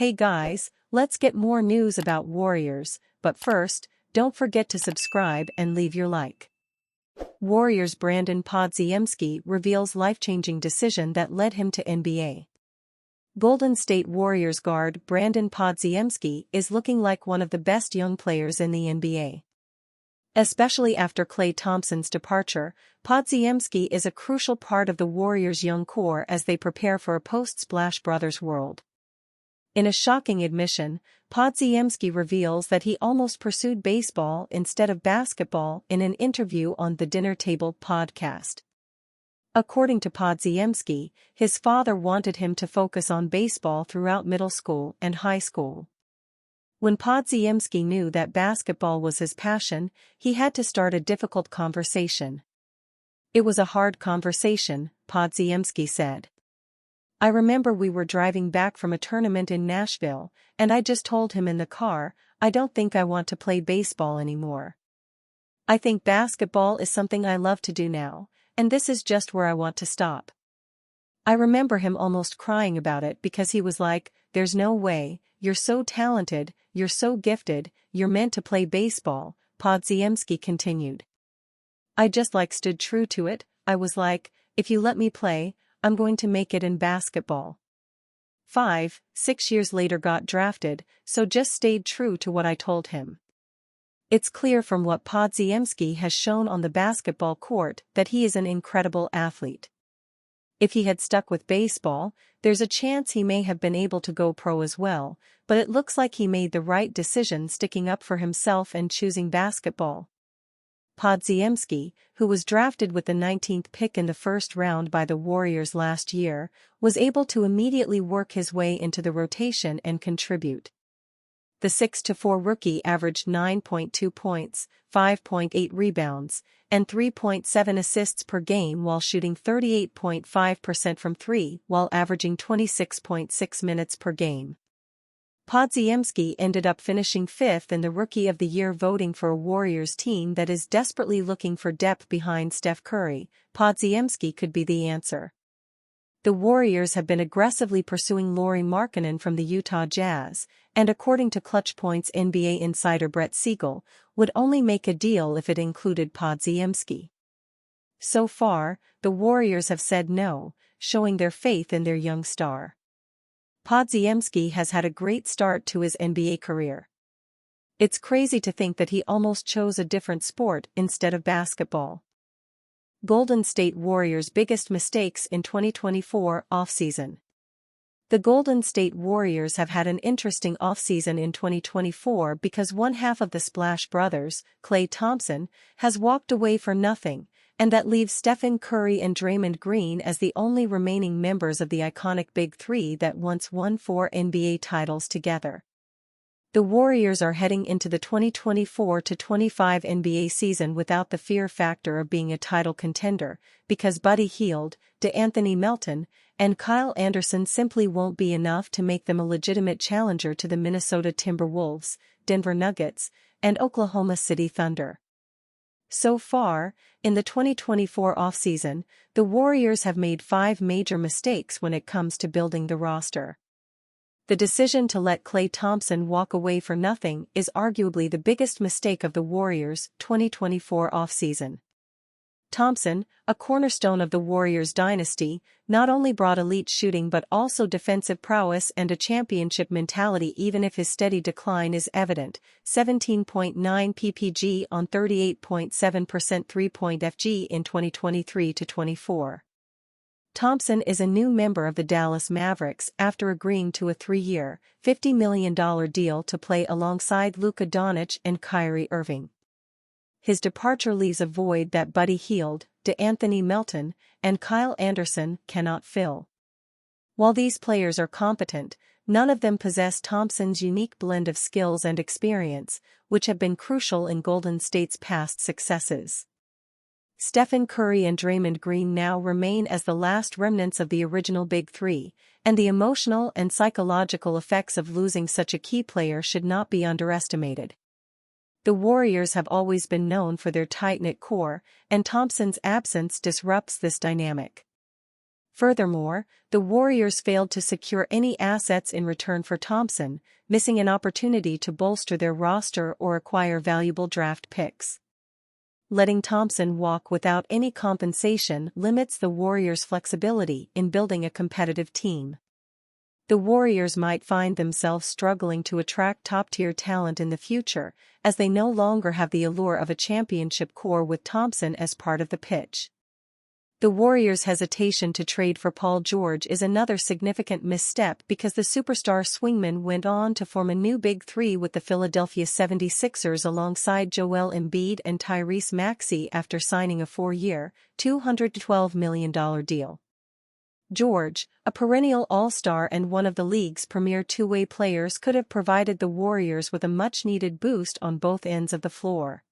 Hey guys, let's get more news about Warriors, but first, don't forget to subscribe and leave your like. Warriors Brandon Podziemski reveals life-changing decision that led him to NBA. Golden State Warriors guard Brandon Podziemski is looking like one of the best young players in the NBA. Especially after Klay Thompson's departure, Podziemski is a crucial part of the Warriors' young core as they prepare for a post-Splash Brothers world. In a shocking admission, Podziemski reveals that he almost pursued baseball instead of basketball in an interview on the Dinner Table podcast. According to Podziemski, his father wanted him to focus on baseball throughout middle school and high school. When Podziemski knew that basketball was his passion, he had to start a difficult conversation. It was a hard conversation, Podziemski said. I remember we were driving back from a tournament in Nashville, and I just told him in the car, I don't think I want to play baseball anymore. I think basketball is something I love to do now, and this is just where I want to stop. I remember him almost crying about it because he was like, there's no way, you're so talented, you're so gifted, you're meant to play baseball, Podziemski continued. I just stood true to it. I was like, if you let me play, I'm going to make it in basketball. 6 years later got drafted, so just stayed true to what I told him. It's clear from what Podziemski has shown on the basketball court that he is an incredible athlete. If he had stuck with baseball, there's a chance he may have been able to go pro as well, but it looks like he made the right decision sticking up for himself and choosing basketball. Podziemski, who was drafted with the 19th pick in the first round by the Warriors last year, was able to immediately work his way into the rotation and contribute. The 6'4" rookie averaged 9.2 points, 5.8 rebounds, and 3.7 assists per game while shooting 38.5% from three while averaging 26.6 minutes per game. Podziemski ended up finishing 5th in the Rookie of the Year voting for a Warriors team that is desperately looking for depth behind Steph Curry. Podziemski could be the answer. The Warriors have been aggressively pursuing Lauri Markkanen from the Utah Jazz, and according to Clutch Points NBA insider Brett Siegel, would only make a deal if it included Podziemski. So far, the Warriors have said no, showing their faith in their young star. Podziemski has had a great start to his NBA career. It's crazy to think that he almost chose a different sport instead of basketball. Golden State Warriors' biggest mistakes in 2024 offseason. The Golden State Warriors have had an interesting offseason in 2024 because one half of the Splash Brothers, Klay Thompson, has walked away for nothing, and that leaves Stephen Curry and Draymond Green as the only remaining members of the iconic Big Three that once won 4 NBA titles together. The Warriors are heading into the 2024-25 NBA season without the fear factor of being a title contender, because Buddy Hield, DeAnthony Melton, and Kyle Anderson simply won't be enough to make them a legitimate challenger to the Minnesota Timberwolves, Denver Nuggets, and Oklahoma City Thunder. So far, in the 2024 offseason, the Warriors have made 5 major mistakes when it comes to building the roster. The decision to let Klay Thompson walk away for nothing is arguably the biggest mistake of the Warriors' 2024 offseason. Thompson, a cornerstone of the Warriors dynasty, not only brought elite shooting but also defensive prowess and a championship mentality even if his steady decline is evident, 17.9 ppg on 38.7% three-point FG in 2023-24. Thompson is a new member of the Dallas Mavericks after agreeing to a 3-year, $50 million deal to play alongside Luka Doncic and Kyrie Irving. His departure leaves a void that Buddy Hield, DeAnthony Melton, and Kyle Anderson cannot fill. While these players are competent, none of them possess Thompson's unique blend of skills and experience, which have been crucial in Golden State's past successes. Stephen Curry and Draymond Green now remain as the last remnants of the original Big Three, and the emotional and psychological effects of losing such a key player should not be underestimated. The Warriors have always been known for their tight-knit core, and Thompson's absence disrupts this dynamic. Furthermore, the Warriors failed to secure any assets in return for Thompson, missing an opportunity to bolster their roster or acquire valuable draft picks. Letting Thompson walk without any compensation limits the Warriors' flexibility in building a competitive team. The Warriors might find themselves struggling to attract top-tier talent in the future, as they no longer have the allure of a championship core with Thompson as part of the pitch. The Warriors' hesitation to trade for Paul George is another significant misstep because the superstar swingman went on to form a new Big Three with the Philadelphia 76ers alongside Joel Embiid and Tyrese Maxey after signing a 4-year, $212 million deal. George, a perennial all-star and one of the league's premier two-way players, could have provided the Warriors with a much-needed boost on both ends of the floor.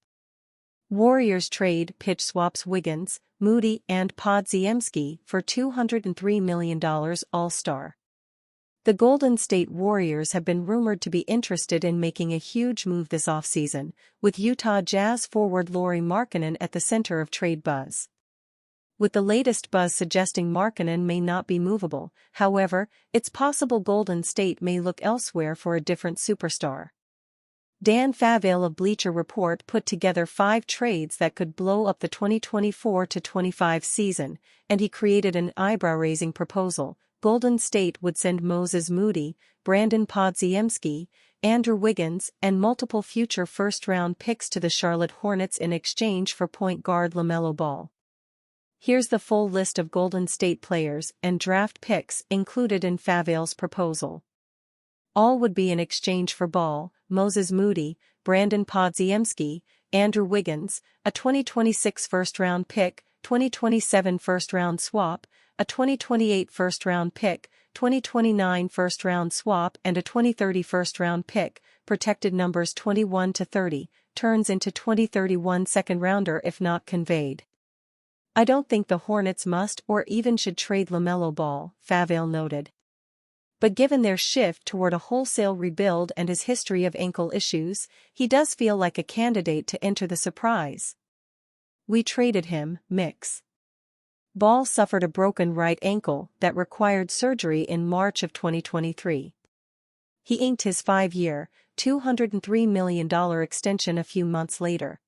Warriors trade pitch swaps Wiggins, Moody and Podziemski for $203 million all-star. The Golden State Warriors have been rumored to be interested in making a huge move this offseason, with Utah Jazz forward Lauri Markkanen at the center of trade buzz. With the latest buzz suggesting Markkanen may not be movable, however, it's possible Golden State may look elsewhere for a different superstar. Dan Favale of Bleacher Report put together 5 trades that could blow up the 2024-25 season, and he created an eyebrow-raising proposal. Golden State would send Moses Moody, Brandon Podziemski, Andrew Wiggins, and multiple future first-round picks to the Charlotte Hornets in exchange for point guard Lamelo Ball. Here's the full list of Golden State players and draft picks included in Favale's proposal. All would be in exchange for Ball, Moses Moody, Brandon Podziemski, Andrew Wiggins, a 2026 first-round pick, 2027 first-round swap, a 2028 first-round pick, 2029 first-round swap and a 2030 first-round pick, protected numbers 21 to 30, turns into 2031 second-rounder if not conveyed. I don't think the Hornets must or even should trade Lamelo Ball, Favale noted. But given their shift toward a wholesale rebuild and his history of ankle issues, he does feel like a candidate to enter the surprise. We traded him, Mix. Ball suffered a broken right ankle that required surgery in March of 2023. He inked his 5-year, $203 million extension a few months later.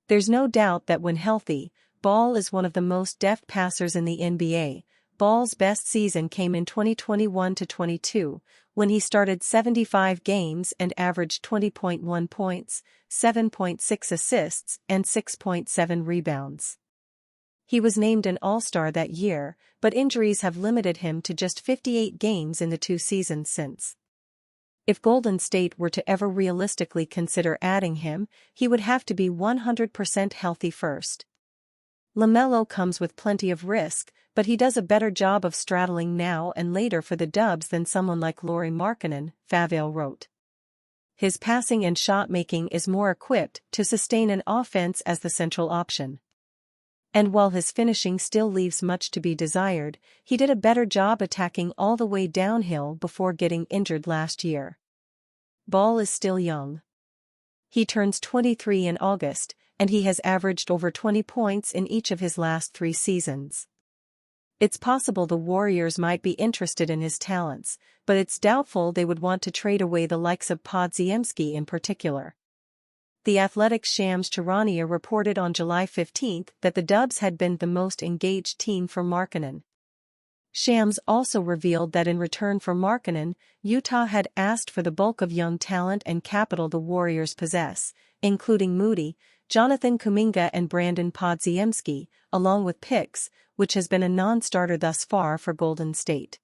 There's no doubt that when healthy, Ball is one of the most deft passers in the NBA. Ball's best season came in 2021-22, when he started 75 games and averaged 20.1 points, 7.6 assists, and 6.7 rebounds. He was named an All-Star that year, but injuries have limited him to just 58 games in the 2 seasons since. If Golden State were to ever realistically consider adding him, he would have to be 100% healthy first. Lamelo comes with plenty of risk, but he does a better job of straddling now and later for the Dubs than someone like Lauri Markkanen, Favale wrote. His passing and shot-making is more equipped to sustain an offense as the central option. And while his finishing still leaves much to be desired, he did a better job attacking all the way downhill before getting injured last year. Ball is still young. He turns 23 in August, and he has averaged over 20 points in each of his last 3 seasons. It's possible the Warriors might be interested in his talents, but it's doubtful they would want to trade away the likes of Podziemski in particular. The Athletic's Shams Charania reported on July 15 that the Dubs had been the most engaged team for Markkanen. Shams also revealed that in return for Markkanen, Utah had asked for the bulk of young talent and capital the Warriors possess, including Moody, Jonathan Kuminga and Brandon Podziemski, along with picks, which has been a non-starter thus far for Golden State.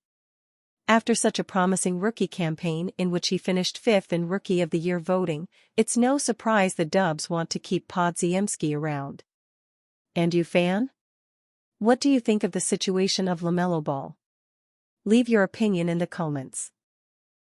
After such a promising rookie campaign in which he finished 5th in Rookie of the Year voting, it's no surprise the Dubs want to keep Podziemski around. And you, fan? What do you think of the situation of Lamelo Ball? Leave your opinion in the comments.